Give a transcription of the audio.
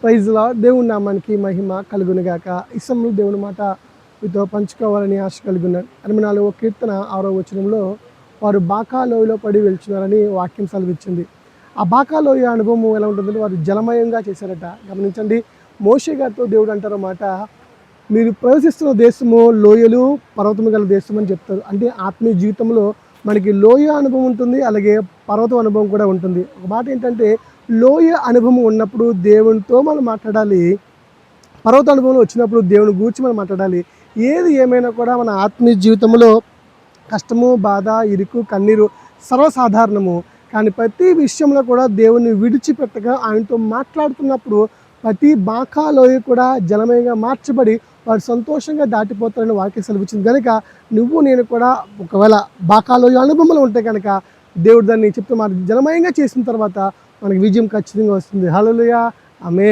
Praise lord. దేవుని నామానికి మహిమ కలుగునుగాక. ఈ సమయంలో దేవుని మాట మీతో పంచుకోవాలని ఆశ కలిగినాను. 84వ కీర్తన 6వ వచనంలో వారు బాకా లోయలో పడి వెళ్తున్నారని వాక్యం సెలవిచ్చింది. ఆ బాకా లోయ అనుభవం ఎలా ఉంటుందంటే వారు జలమయంగా చేశారట. గమనించండి, మోషే గారితో దేవుడు అంటారన్నమాట, మీరు ప్రవేశిస్తున్న దేశము లోయలు పర్వతము గల దేశం అని చెప్తారు. అంటే ఆత్మీయ జీవితంలో మనకి లోయ అనుభవం ఉంటుంది, అలాగే పర్వతం అనుభవం కూడా ఉంటుంది. ఒక మాట ఏంటంటే, లోయ అనుభవం ఉన్నప్పుడు దేవునితో మనం మాట్లాడాలి, పర్వత అనుభవం వచ్చినప్పుడు దేవుని గూర్చి మనం మాట్లాడాలి. ఏది ఏమైనా కూడా మన ఆత్మీయ జీవితంలో కష్టము, బాధ, ఇరుకు, కన్నీరు సర్వసాధారణము. కానీ ప్రతి విషయంలో కూడా దేవుని విడిచిపెట్టగా ఆయనతో మాట్లాడుతున్నప్పుడు ప్రతి బాకా లోయ కూడా జలమయంగా మార్చబడి వాడు సంతోషంగా దాటిపోతారని వాక్యం సెలవిచ్చింది. కనుక నువ్వు నేను కూడా ఒకవేళ బాకా లోయ అనుభవంలో ఉంటే కనుక దేవుడు దాన్ని చెప్తే మాట జలమయంగా చేసిన తర్వాత మనకి విజయం ఖచ్చితంగా వస్తుంది. హల్లెలూయా, ఆమేన్.